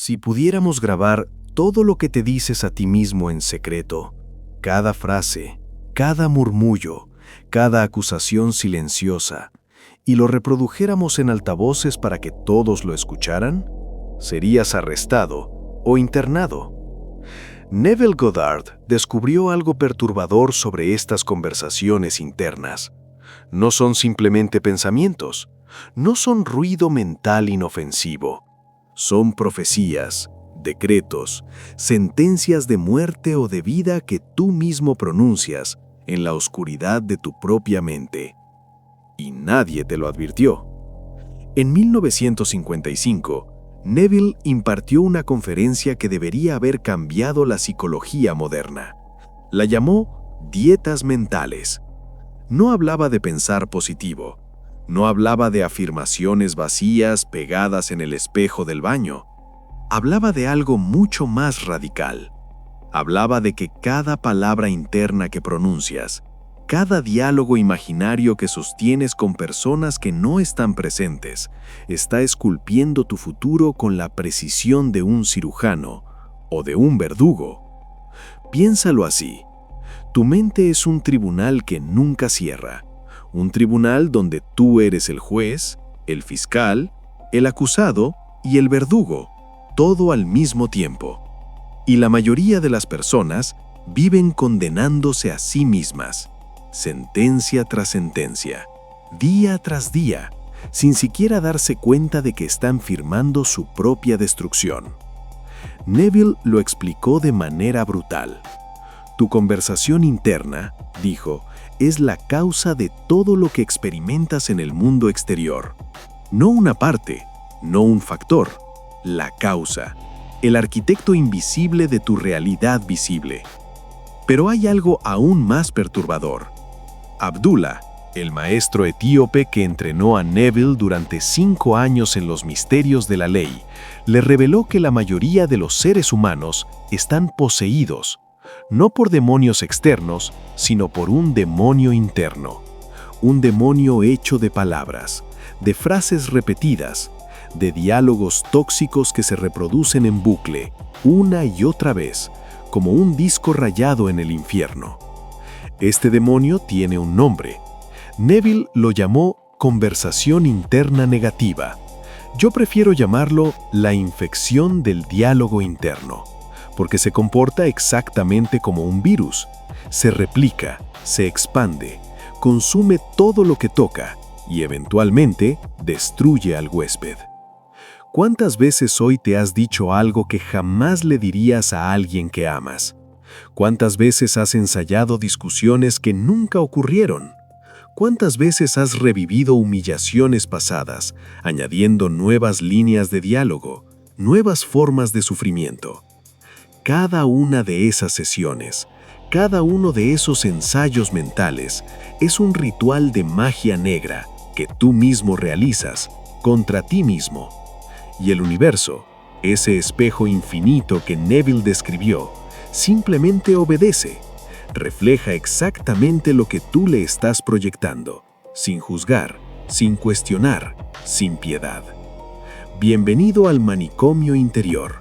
Si pudiéramos grabar todo lo que te dices a ti mismo en secreto, cada frase, cada murmullo, cada acusación silenciosa, y lo reprodujéramos en altavoces para que todos lo escucharan, serías arrestado o internado. Neville Goddard descubrió algo perturbador sobre estas conversaciones internas. No son simplemente pensamientos, no son ruido mental inofensivo. Son profecías, decretos, sentencias de muerte o de vida que tú mismo pronuncias en la oscuridad de tu propia mente. Y nadie te lo advirtió. En 1955, Neville impartió una conferencia que debería haber cambiado la psicología moderna. La llamó Dietas Mentales. No hablaba de pensar positivo. No hablaba de afirmaciones vacías pegadas en el espejo del baño. Hablaba de algo mucho más radical. Hablaba de que cada palabra interna que pronuncias, cada diálogo imaginario que sostienes con personas que no están presentes, está esculpiendo tu futuro con la precisión de un cirujano o de un verdugo. Piénsalo así. Tu mente es un tribunal que nunca cierra. Un tribunal donde tú eres el juez, el fiscal, el acusado y el verdugo, todo al mismo tiempo. Y la mayoría de las personas viven condenándose a sí mismas, sentencia tras sentencia, día tras día, sin siquiera darse cuenta de que están firmando su propia destrucción. Neville lo explicó de manera brutal. Tu conversación interna, dijo, es la causa de todo lo que experimentas en el mundo exterior. No una parte, no un factor, la causa, el arquitecto invisible de tu realidad visible. Pero hay algo aún más perturbador. Abdullah, el maestro etíope que entrenó a Neville durante 5 años en los misterios de la ley, le reveló que la mayoría de los seres humanos están poseídos, no por demonios externos, sino por un demonio interno. Un demonio hecho de palabras, de frases repetidas, de diálogos tóxicos que se reproducen en bucle, una y otra vez, como un disco rayado en el infierno. Este demonio tiene un nombre. Neville lo llamó conversación interna negativa. Yo prefiero llamarlo la infección del diálogo interno, porque se comporta exactamente como un virus. Se replica, se expande, consume todo lo que toca y eventualmente destruye al huésped. ¿Cuántas veces hoy te has dicho algo que jamás le dirías a alguien que amas? ¿Cuántas veces has ensayado discusiones que nunca ocurrieron? ¿Cuántas veces has revivido humillaciones pasadas, añadiendo nuevas líneas de diálogo, nuevas formas de sufrimiento? Cada una de esas sesiones, cada uno de esos ensayos mentales, es un ritual de magia negra que tú mismo realizas contra ti mismo. Y el universo, ese espejo infinito que Neville describió, simplemente obedece, refleja exactamente lo que tú le estás proyectando, sin juzgar, sin cuestionar, sin piedad. Bienvenido al manicomio interior,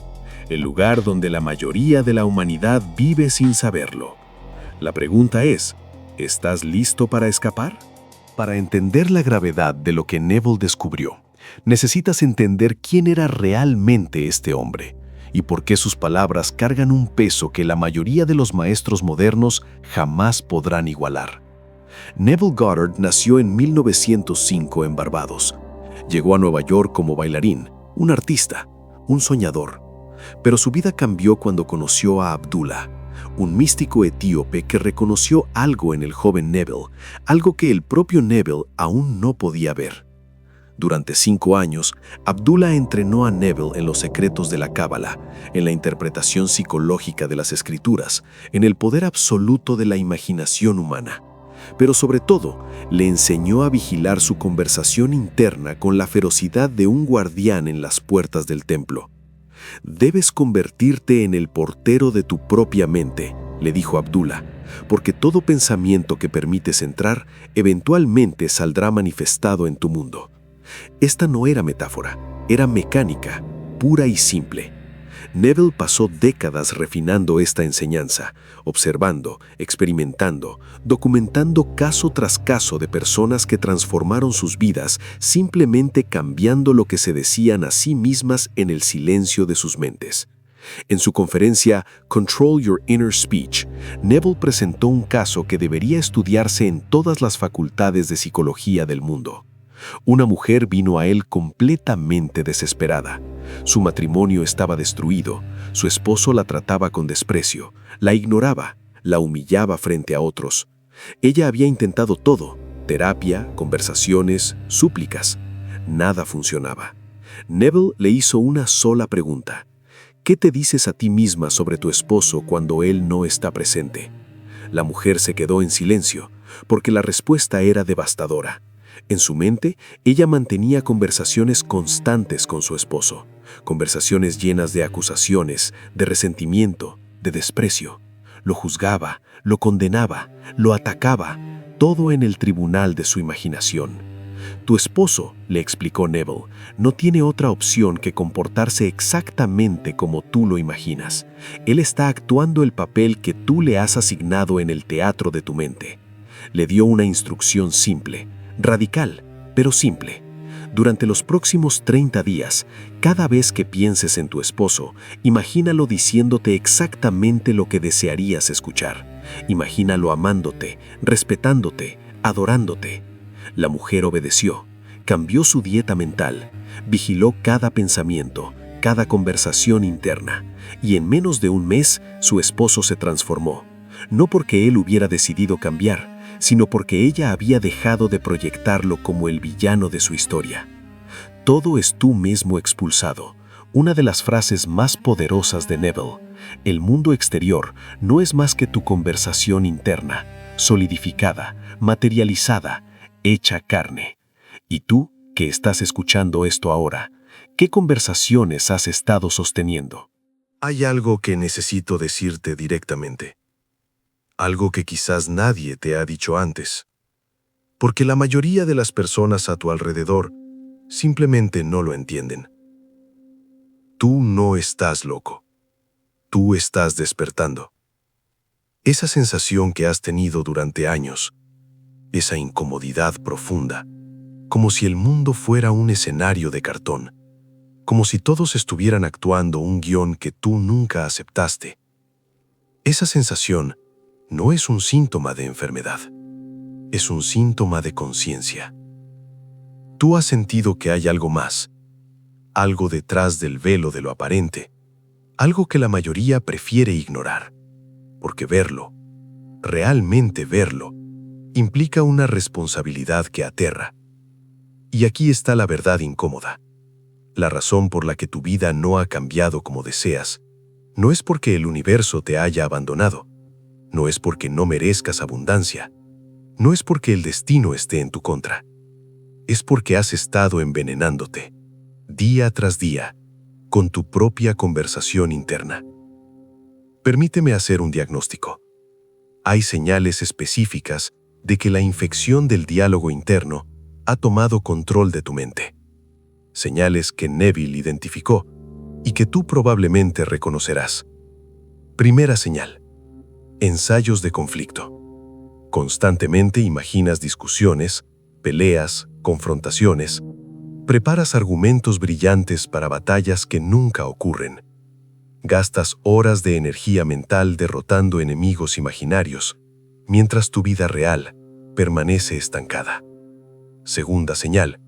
el lugar donde la mayoría de la humanidad vive sin saberlo. La pregunta es, ¿estás listo para escapar? Para entender la gravedad de lo que Neville descubrió, necesitas entender quién era realmente este hombre y por qué sus palabras cargan un peso que la mayoría de los maestros modernos jamás podrán igualar. Neville Goddard nació en 1905 en Barbados. Llegó a Nueva York como bailarín, un artista, un soñador. Pero su vida cambió cuando conoció a Abdullah, un místico etíope que reconoció algo en el joven Neville, algo que el propio Neville aún no podía ver. Durante 5 años, Abdullah entrenó a Neville en los secretos de la Cábala, en la interpretación psicológica de las escrituras, en el poder absoluto de la imaginación humana. Pero sobre todo, le enseñó a vigilar su conversación interna con la ferocidad de un guardián en las puertas del templo. «Debes convertirte en el portero de tu propia mente», le dijo Abdullah, «porque todo pensamiento que permites entrar eventualmente saldrá manifestado en tu mundo». Esta no era metáfora, era mecánica, pura y simple. Neville pasó décadas refinando esta enseñanza, observando, experimentando, documentando caso tras caso de personas que transformaron sus vidas simplemente cambiando lo que se decían a sí mismas en el silencio de sus mentes. En su conferencia Control Your Inner Speech, Neville presentó un caso que debería estudiarse en todas las facultades de psicología del mundo. Una mujer vino a él completamente desesperada. Su matrimonio estaba destruido, su esposo la trataba con desprecio, la ignoraba, la humillaba frente a otros. Ella había intentado todo: terapia, conversaciones, súplicas. Nada funcionaba. Neville le hizo una sola pregunta: ¿qué te dices a ti misma sobre tu esposo cuando él no está presente? La mujer se quedó en silencio, porque la respuesta era devastadora. En su mente, ella mantenía conversaciones constantes con su esposo, conversaciones llenas de acusaciones, de resentimiento, de desprecio. Lo juzgaba, lo condenaba, lo atacaba, todo en el tribunal de su imaginación. Tu esposo, le explicó Neville, no tiene otra opción que comportarse exactamente como tú lo imaginas. Él está actuando el papel que tú le has asignado en el teatro de tu mente. Le dio una instrucción simple: radical, pero simple. Durante los próximos 30 días, cada vez que pienses en tu esposo, imagínalo diciéndote exactamente lo que desearías escuchar. Imagínalo amándote, respetándote, adorándote. La mujer obedeció, cambió su dieta mental, vigiló cada pensamiento, cada conversación interna, y en menos de un mes su esposo se transformó. No porque él hubiera decidido cambiar, sino porque ella había dejado de proyectarlo como el villano de su historia. Todo es tú mismo expulsado, una de las frases más poderosas de Neville. El mundo exterior no es más que tu conversación interna, solidificada, materializada, hecha carne. Y tú, que estás escuchando esto ahora, ¿qué conversaciones has estado sosteniendo? Hay algo que necesito decirte directamente. Algo que quizás nadie te ha dicho antes. Porque la mayoría de las personas a tu alrededor simplemente no lo entienden. Tú no estás loco. Tú estás despertando. Esa sensación que has tenido durante años, esa incomodidad profunda, como si el mundo fuera un escenario de cartón, como si todos estuvieran actuando un guión que tú nunca aceptaste. Esa sensación no es un síntoma de enfermedad, es un síntoma de conciencia. Tú has sentido que hay algo más, algo detrás del velo de lo aparente, algo que la mayoría prefiere ignorar, porque verlo, realmente verlo, implica una responsabilidad que aterra. Y aquí está la verdad incómoda. La razón por la que tu vida no ha cambiado como deseas, no es porque el universo te haya abandonado, no es porque no merezcas abundancia, no es porque el destino esté en tu contra. Es porque has estado envenenándote, día tras día, con tu propia conversación interna. Permíteme hacer un diagnóstico. Hay señales específicas de que la infección del diálogo interno ha tomado control de tu mente. Señales que Neville identificó y que tú probablemente reconocerás. Primera señal: ensayos de conflicto. Constantemente imaginas discusiones, peleas, confrontaciones. Preparas argumentos brillantes para batallas que nunca ocurren. Gastas horas de energía mental derrotando enemigos imaginarios, mientras tu vida real permanece estancada. Segunda señal: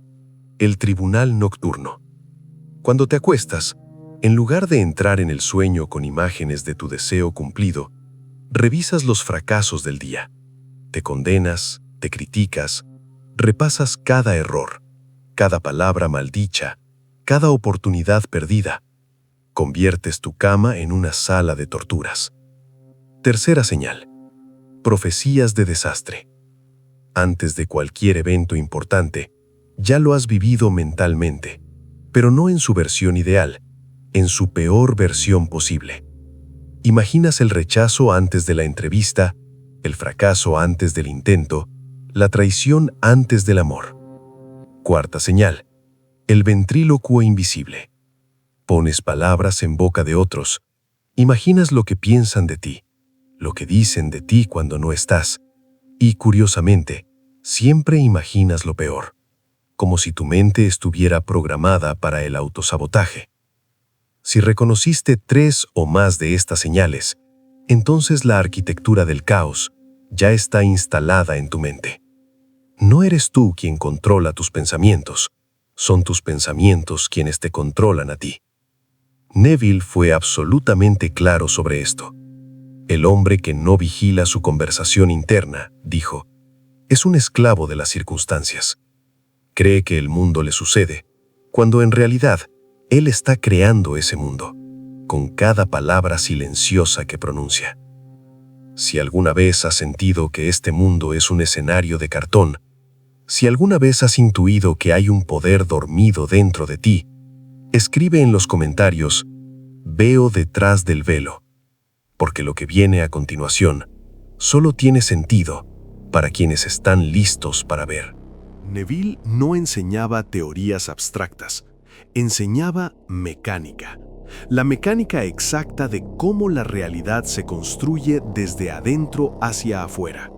el tribunal nocturno. Cuando te acuestas, en lugar de entrar en el sueño con imágenes de tu deseo cumplido, revisas los fracasos del día. Te condenas, te criticas, repasas cada error, cada palabra maldicha, cada oportunidad perdida. Conviertes tu cama en una sala de torturas. Tercera señal: profecías de desastre. Antes de cualquier evento importante, ya lo has vivido mentalmente, pero no en su versión ideal, en su peor versión posible. Imaginas el rechazo antes de la entrevista, el fracaso antes del intento, la traición antes del amor. Cuarta señal: el ventrílocuo invisible. pones palabras en boca de otros, imaginas lo que piensan de ti, lo que dicen de ti cuando no estás, y curiosamente, siempre imaginas lo peor, como si tu mente estuviera programada para el autosabotaje. Si reconociste 3 o más de estas señales, entonces la arquitectura del caos ya está instalada en tu mente. No eres tú quien controla tus pensamientos, son tus pensamientos quienes te controlan a ti. Neville fue absolutamente claro sobre esto. El hombre que no vigila su conversación interna, dijo, es un esclavo de las circunstancias. Cree que el mundo le sucede, cuando en realidad él está creando ese mundo, con cada palabra silenciosa que pronuncia. Si alguna vez has sentido que este mundo es un escenario de cartón, si alguna vez has intuido que hay un poder dormido dentro de ti, escribe en los comentarios, veo detrás del velo, porque lo que viene a continuación solo tiene sentido para quienes están listos para ver. Neville no enseñaba teorías abstractas, enseñaba mecánica. La mecánica exacta de cómo la realidad se construye desde adentro hacia afuera.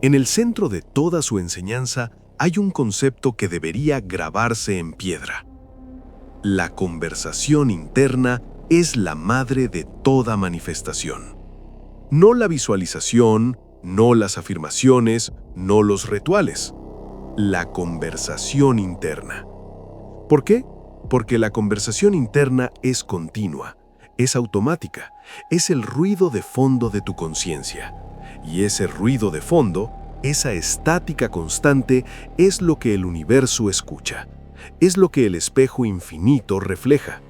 En el centro de toda su enseñanza hay un concepto que debería grabarse en piedra. La conversación interna es la madre de toda manifestación. No la visualización, no las afirmaciones, no los rituales. La conversación interna. ¿Por qué? Porque la conversación interna es continua, es automática, es el ruido de fondo de tu conciencia. Y ese ruido de fondo, esa estática constante, es lo que el universo escucha, es lo que el espejo infinito refleja.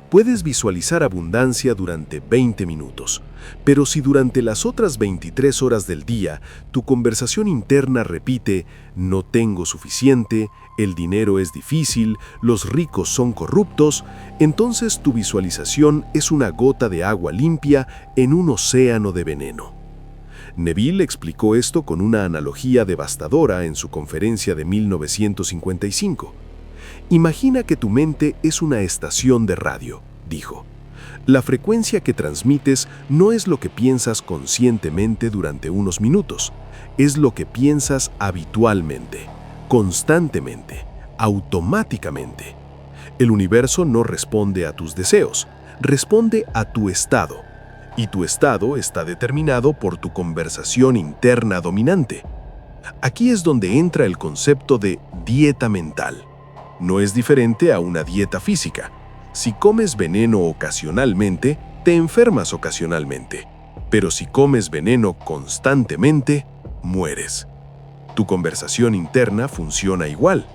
Puedes visualizar abundancia durante 20 minutos, pero si durante las otras 23 horas del día tu conversación interna repite «no tengo suficiente», «el dinero es difícil», «los ricos son corruptos», entonces tu visualización es una gota de agua limpia en un océano de veneno. Neville explicó esto con una analogía devastadora en su conferencia de 1955. Imagina que tu mente es una estación de radio, dijo. La frecuencia que transmites no es lo que piensas conscientemente durante unos minutos, es lo que piensas habitualmente, constantemente, automáticamente. El universo no responde a tus deseos, responde a tu estado. Y tu estado está determinado por tu conversación interna dominante. Aquí es donde entra el concepto de dieta mental. No es diferente a una dieta física. Si comes veneno ocasionalmente, te enfermas ocasionalmente. Pero si comes veneno constantemente, mueres. Tu conversación interna funciona igual.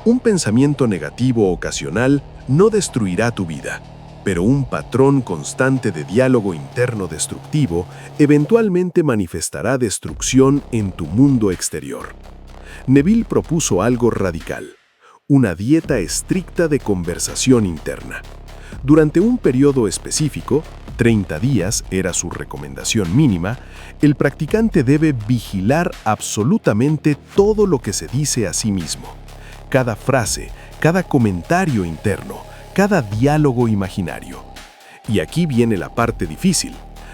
Un pensamiento negativo ocasional no destruirá tu vida, pero un patrón constante de diálogo interno destructivo eventualmente manifestará destrucción en tu mundo exterior. Neville propuso algo radical: una dieta estricta de conversación interna. Durante un periodo específico, 30 días era su recomendación mínima, el practicante debe vigilar absolutamente todo lo que se dice a sí mismo. Cada frase, cada comentario interno, cada diálogo imaginario. Y aquí viene la parte difícil.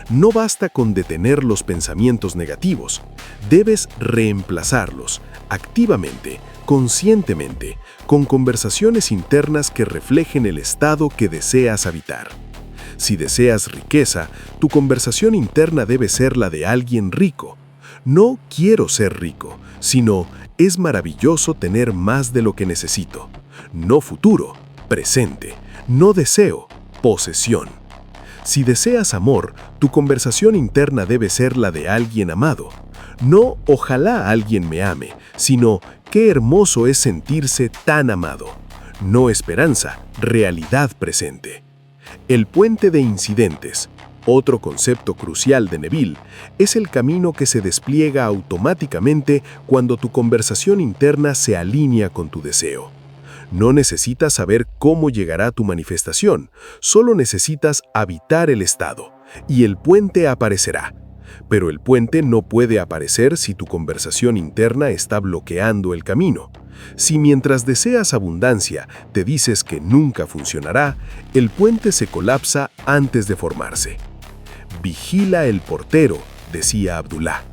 No basta con detener los pensamientos negativos. Debes reemplazarlos activamente, conscientemente, con conversaciones internas que reflejen el estado que deseas habitar. Si deseas riqueza, tu conversación interna debe ser la de alguien rico. No quiero ser rico, sino es maravilloso tener más de lo que necesito. No futuro, presente. No deseo, posesión. Si deseas amor, tu conversación interna debe ser la de alguien amado. No ojalá alguien me ame, sino qué hermoso es sentirse tan amado. No esperanza, realidad presente. El puente de incidentes, otro concepto crucial de Neville, es el camino que se despliega automáticamente cuando tu conversación interna se alinea con tu deseo. No necesitas saber cómo llegará tu manifestación, solo necesitas habitar el estado, y el puente aparecerá. pero el puente no puede aparecer si tu conversación interna está bloqueando el camino. Si mientras deseas abundancia te dices que nunca funcionará, el puente se colapsa antes de formarse. Vigila el portero, decía Abdullah.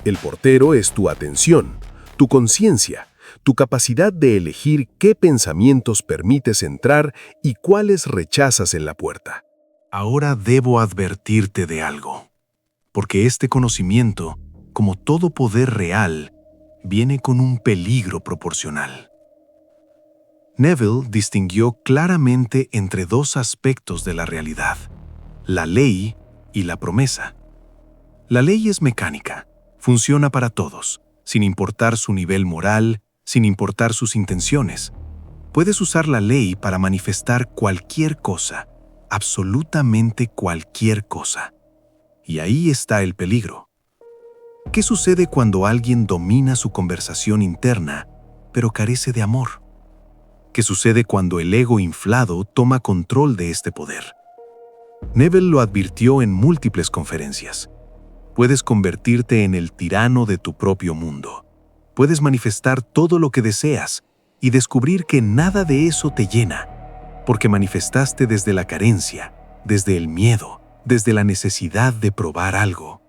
El portero es tu atención, tu conciencia, tu capacidad de elegir qué pensamientos permites entrar y cuáles rechazas en la puerta. Ahora debo advertirte de algo, porque este conocimiento, como todo poder real, viene con un peligro proporcional. Neville distinguió claramente entre dos aspectos de la realidad, la ley y la promesa. La ley es mecánica, funciona para todos, sin importar su nivel moral, sin importar sus intenciones. Puedes usar la ley para manifestar cualquier cosa, absolutamente cualquier cosa. Y ahí está el peligro. ¿Qué sucede cuando alguien domina su conversación interna, pero carece de amor? ¿Qué sucede cuando el ego inflado toma control de este poder? Neville lo advirtió en múltiples conferencias. Puedes convertirte en el tirano de tu propio mundo. Puedes manifestar todo lo que deseas y descubrir que nada de eso te llena, porque manifestaste desde la carencia, desde el miedo, desde la necesidad de probar algo.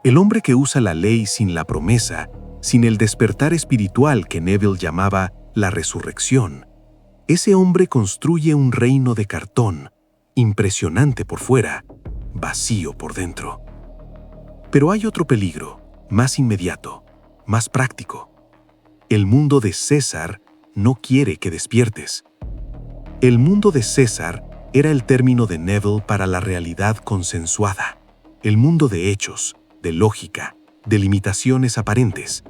El hombre que usa la ley sin la promesa, sin el despertar espiritual que Neville llamaba la resurrección, ese hombre construye un reino de cartón, impresionante por fuera, vacío por dentro. Pero hay otro peligro, más inmediato, más práctico. El mundo de César no quiere que despiertes. El mundo de César era el término de Neville para la realidad consensuada, el mundo de hechos, de lógica, de limitaciones aparentes.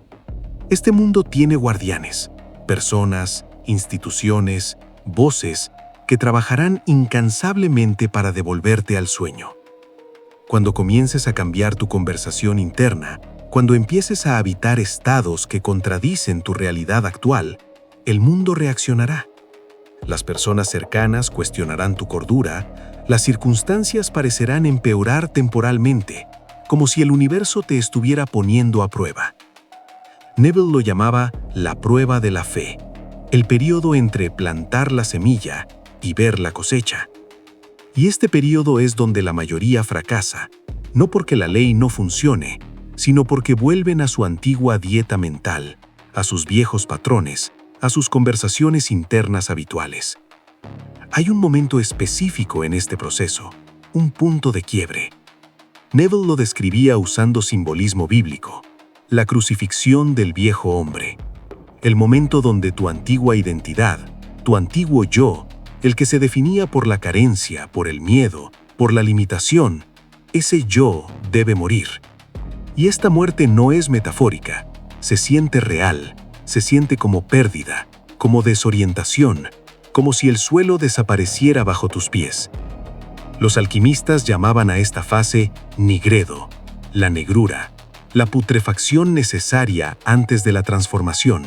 Este mundo tiene guardianes, personas, instituciones, voces que trabajarán incansablemente para devolverte al sueño. Cuando comiences a cambiar tu conversación interna, cuando empieces a habitar estados que contradicen tu realidad actual, el mundo reaccionará. Las personas cercanas cuestionarán tu cordura, las circunstancias parecerán empeorar temporalmente, como si el universo te estuviera poniendo a prueba. Neville lo llamaba la prueba de la fe, el período entre plantar la semilla y ver la cosecha. Y este período es donde la mayoría fracasa, no porque la ley no funcione, sino porque vuelven a su antigua dieta mental, a sus viejos patrones, a sus conversaciones internas habituales. Hay un momento específico en este proceso, un punto de quiebre. Neville lo describía usando simbolismo bíblico, la crucifixión del viejo hombre, el momento donde tu antigua identidad, tu antiguo yo, el que se definía por la carencia, por el miedo, por la limitación, ese yo debe morir. Y esta muerte no es metafórica, se siente real, se siente como pérdida, como desorientación, como si el suelo desapareciera bajo tus pies. Los alquimistas llamaban a esta fase nigredo, la negrura, la putrefacción necesaria antes de la transformación.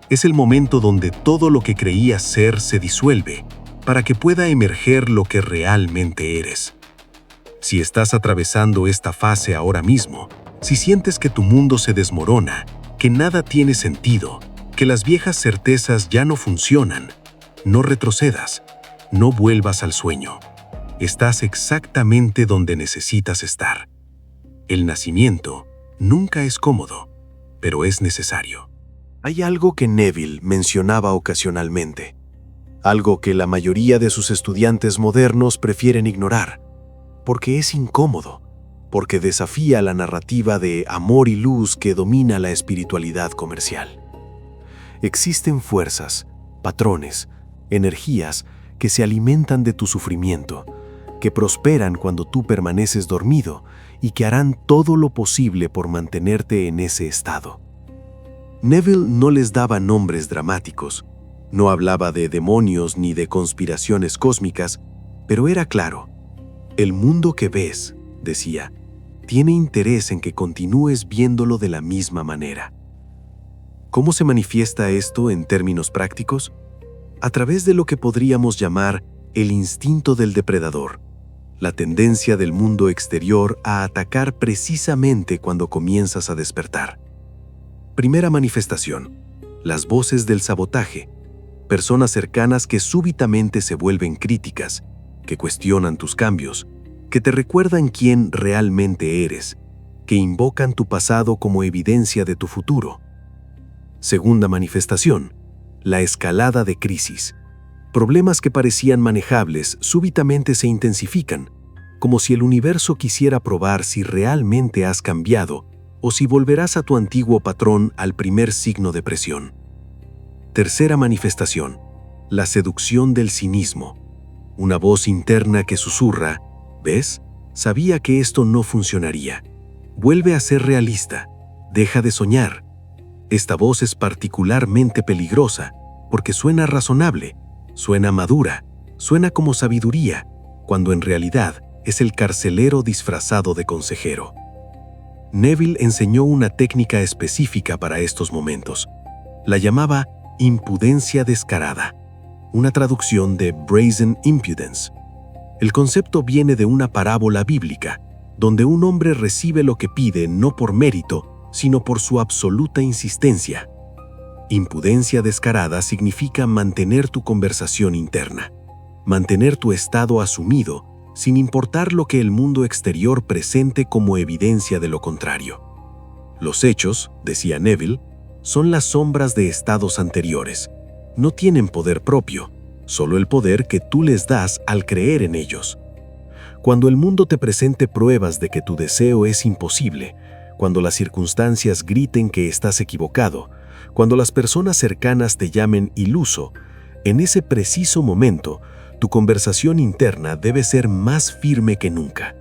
Es el momento donde todo lo que creías ser se disuelve, para que pueda emerger lo que realmente eres. Si estás atravesando esta fase ahora mismo, si sientes que tu mundo se desmorona, que nada tiene sentido, que las viejas certezas ya no funcionan, no retrocedas, no vuelvas al sueño. Estás exactamente donde necesitas estar. El nacimiento nunca es cómodo, pero es necesario. Hay algo que Neville mencionaba ocasionalmente, algo que la mayoría de sus estudiantes modernos prefieren ignorar, porque es incómodo, porque desafía la narrativa de amor y luz que domina la espiritualidad comercial. Existen fuerzas, patrones, energías que se alimentan de tu sufrimiento, que prosperan cuando tú permaneces dormido y que harán todo lo posible por mantenerte en ese estado. Neville no les daba nombres dramáticos, no hablaba de demonios ni de conspiraciones cósmicas, pero era claro. El mundo que ves, decía, tiene interés en que continúes viéndolo de la misma manera. ¿Cómo se manifiesta esto en términos prácticos? A través de lo que podríamos llamar el instinto del depredador, la tendencia del mundo exterior a atacar precisamente cuando comienzas a despertar. Primera manifestación: las voces del sabotaje, personas cercanas que súbitamente se vuelven críticas, que cuestionan tus cambios, que te recuerdan quién realmente eres, que invocan tu pasado como evidencia de tu futuro. Segunda manifestación: la escalada de crisis. Problemas que parecían manejables súbitamente se intensifican, como si el universo quisiera probar si realmente has cambiado o si volverás a tu antiguo patrón al primer signo de presión. Tercera manifestación: la seducción del cinismo. Una voz interna que susurra: ¿ves? Sabía que esto no funcionaría. Vuelve a ser realista. Deja de soñar. Esta voz es particularmente peligrosa porque suena razonable, suena madura, suena como sabiduría, cuando en realidad es el carcelero disfrazado de consejero. Neville enseñó una técnica específica para estos momentos. La llamaba impudencia descarada, una traducción de brazen impudence. El concepto viene de una parábola bíblica, donde un hombre recibe lo que pide no por mérito, sino por su absoluta insistencia. Impudencia descarada significa mantener tu conversación interna, mantener tu estado asumido, sin importar lo que el mundo exterior presente como evidencia de lo contrario. Los hechos, decía Neville, son las sombras de estados anteriores. No tienen poder propio, solo el poder que tú les das al creer en ellos. Cuando el mundo te presente pruebas de que tu deseo es imposible, cuando las circunstancias griten que estás equivocado, cuando las personas cercanas te llamen iluso, en ese preciso momento, tu conversación interna debe ser más firme que nunca.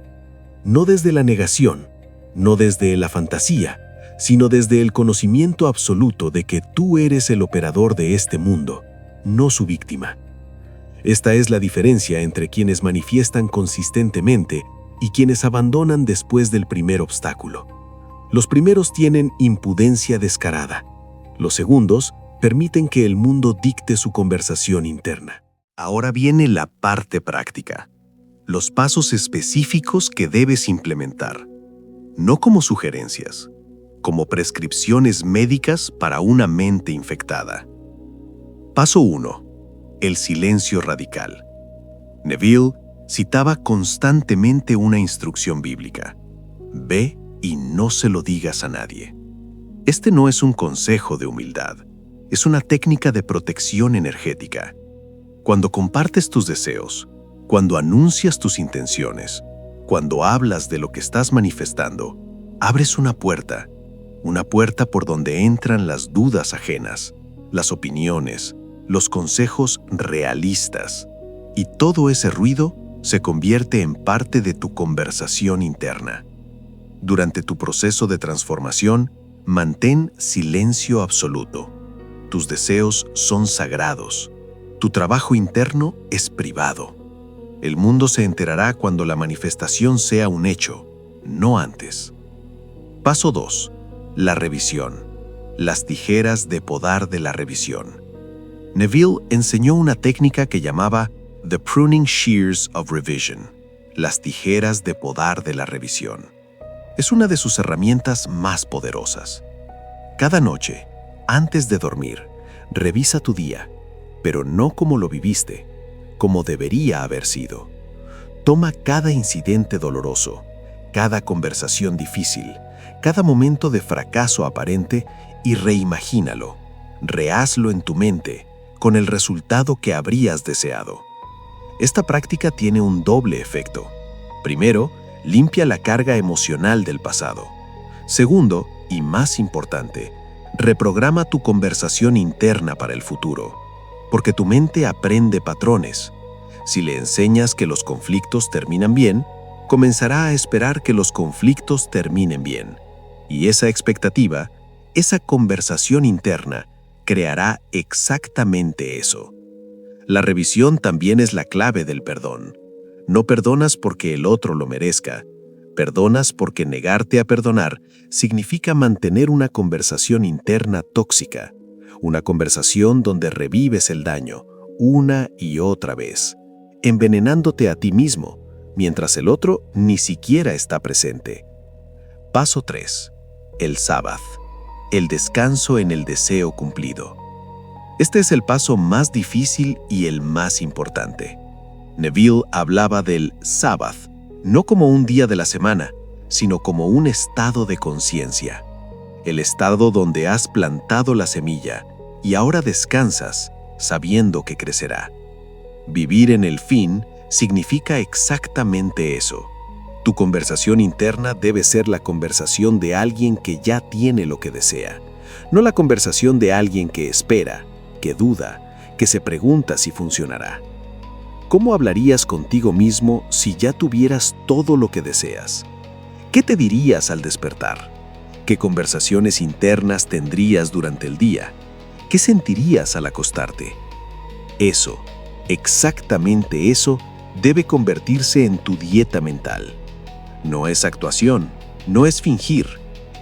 No desde la negación, no desde la fantasía, sino desde el conocimiento absoluto de que tú eres el operador de este mundo, no su víctima. Esta es la diferencia entre quienes manifiestan consistentemente y quienes abandonan después del primer obstáculo. Los primeros tienen impudencia descarada. Los segundos permiten que el mundo dicte su conversación interna. Ahora viene la parte práctica, los pasos específicos que debes implementar, no como sugerencias, como prescripciones médicas para una mente infectada. Paso 1. El silencio radical. Neville citaba constantemente una instrucción bíblica: ve y no se lo digas a nadie. Este no es un consejo de humildad, es una técnica de protección energética. Cuando compartes tus deseos, cuando anuncias tus intenciones, cuando hablas de lo que estás manifestando, abres una puerta por donde entran las dudas ajenas, las opiniones, los consejos realistas, y todo ese ruido se convierte en parte de tu conversación interna. Durante tu proceso de transformación, mantén silencio absoluto. Tus deseos son sagrados. Tu trabajo interno es privado. El mundo se enterará cuando la manifestación sea un hecho, no antes. Paso 2. La revisión. Las tijeras de podar de la revisión. Neville enseñó una técnica que llamaba The Pruning Shears of Revision, las tijeras de podar de la revisión. Es una de sus herramientas más poderosas. Cada noche, antes de dormir, revisa tu día, pero no como lo viviste, como debería haber sido. Toma cada incidente doloroso, cada conversación difícil, cada momento de fracaso aparente y reimagínalo, rehazlo en tu mente con el resultado que habrías deseado. Esta práctica tiene un doble efecto. Primero, limpia la carga emocional del pasado. Segundo, y más importante, reprograma tu conversación interna para el futuro, porque tu mente aprende patrones. Si le enseñas que los conflictos terminan bien, comenzará a esperar que los conflictos terminen bien. Y esa expectativa, esa conversación interna, creará exactamente eso. La revisión también es la clave del perdón. No perdonas porque el otro lo merezca. Perdonas porque negarte a perdonar significa mantener una conversación interna tóxica, una conversación donde revives el daño una y otra vez, envenenándote a ti mismo, mientras el otro ni siquiera está presente. Paso 3. El sábado. El descanso en el deseo cumplido. Este es el paso más difícil y el más importante. Neville hablaba del sábado, no como un día de la semana, sino como un estado de conciencia. El estado donde has plantado la semilla y ahora descansas sabiendo que crecerá. Vivir en el fin significa exactamente eso. Tu conversación interna debe ser la conversación de alguien que ya tiene lo que desea, no la conversación de alguien que espera, que duda, que se pregunta si funcionará. ¿Cómo hablarías contigo mismo si ya tuvieras todo lo que deseas? ¿Qué te dirías al despertar? ¿Qué conversaciones internas tendrías durante el día? ¿Qué sentirías al acostarte? Eso, exactamente eso, debe convertirse en tu dieta mental. No es actuación, no es fingir,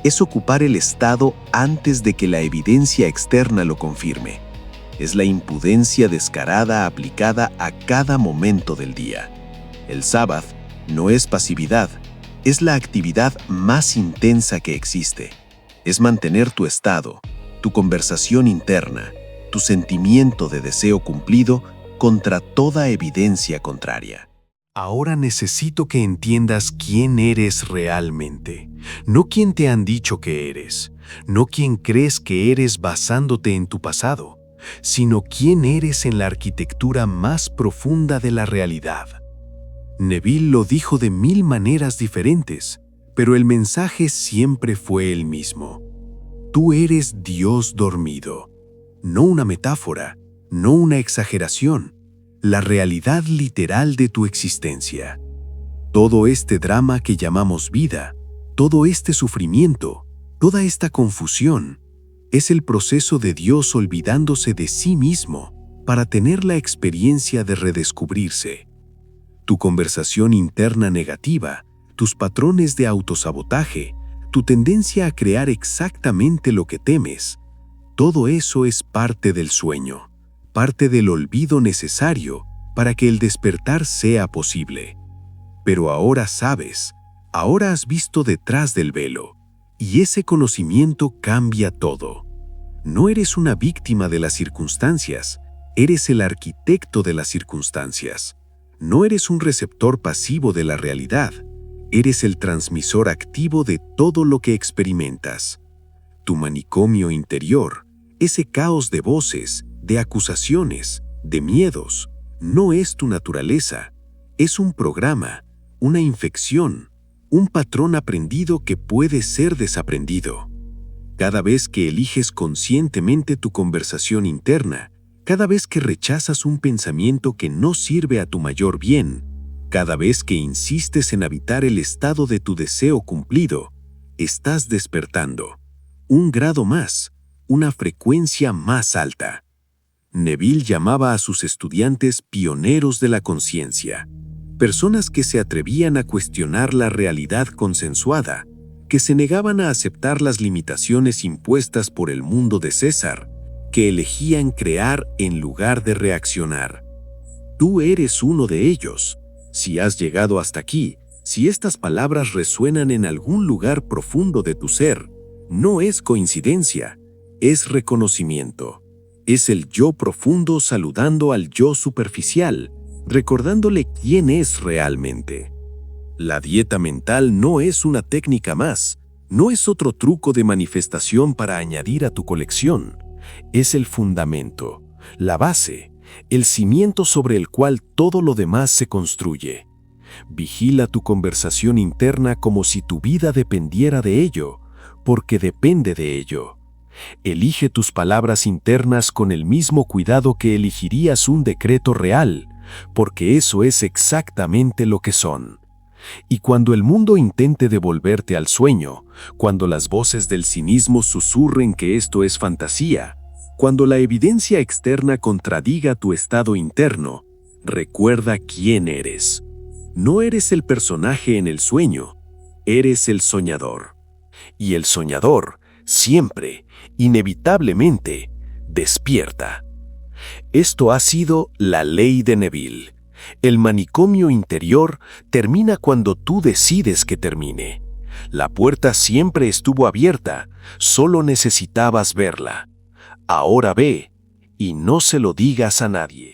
es ocupar el estado antes de que la evidencia externa lo confirme. Es la impudencia descarada aplicada a cada momento del día. El sábado no es pasividad, es la actividad más intensa que existe. Es mantener tu estado, tu conversación interna, tu sentimiento de deseo cumplido contra toda evidencia contraria. Ahora necesito que entiendas quién eres realmente, no quién te han dicho que eres, no quién crees que eres basándote en tu pasado, sino quién eres en la arquitectura más profunda de la realidad. Neville lo dijo de 1000 maneras diferentes, pero el mensaje siempre fue el mismo. Tú eres Dios dormido, no una metáfora, no una exageración, la realidad literal de tu existencia. Todo este drama que llamamos vida, todo este sufrimiento, toda esta confusión, es el proceso de Dios olvidándose de sí mismo para tener la experiencia de redescubrirse. Tu conversación interna negativa, tus patrones de autosabotaje, tu tendencia a crear exactamente lo que temes, todo eso es parte del sueño, parte del olvido necesario para que el despertar sea posible. Pero ahora sabes, ahora has visto detrás del velo, y ese conocimiento cambia todo. No eres una víctima de las circunstancias, eres el arquitecto de las circunstancias. No eres un receptor pasivo de la realidad, eres el transmisor activo de todo lo que experimentas. Tu manicomio interior, ese caos de voces, de acusaciones, de miedos, no es tu naturaleza, es un programa, una infección, un patrón aprendido que puede ser desaprendido. Cada vez que eliges conscientemente tu conversación interna, cada vez que rechazas un pensamiento que no sirve a tu mayor bien, cada vez que insistes en habitar el estado de tu deseo cumplido, estás despertando. Un grado más, una frecuencia más alta. Neville llamaba a sus estudiantes pioneros de la conciencia, personas que se atrevían a cuestionar la realidad consensuada, que se negaban a aceptar las limitaciones impuestas por el mundo de César, que elegían crear en lugar de reaccionar. Tú eres uno de ellos. Si has llegado hasta aquí, si estas palabras resuenan en algún lugar profundo de tu ser, no es coincidencia, es reconocimiento. Es el yo profundo saludando al yo superficial, recordándole quién es realmente. La dieta mental no es una técnica más, no es otro truco de manifestación para añadir a tu colección. Es el fundamento, la base, el cimiento sobre el cual todo lo demás se construye. Vigila tu conversación interna como si tu vida dependiera de ello, porque depende de ello. Elige tus palabras internas con el mismo cuidado que elegirías un decreto real, porque eso es exactamente lo que son. Y cuando el mundo intente devolverte al sueño, cuando las voces del cinismo susurren que esto es fantasía, cuando la evidencia externa contradiga tu estado interno, recuerda quién eres. No eres el personaje en el sueño, eres el soñador. Y el soñador, siempre, inevitablemente, despierta. Esto ha sido La Ley de Neville. El manicomio interior termina cuando tú decides que termine. La puerta siempre estuvo abierta, solo necesitabas verla. Ahora ve, y no se lo digas a nadie.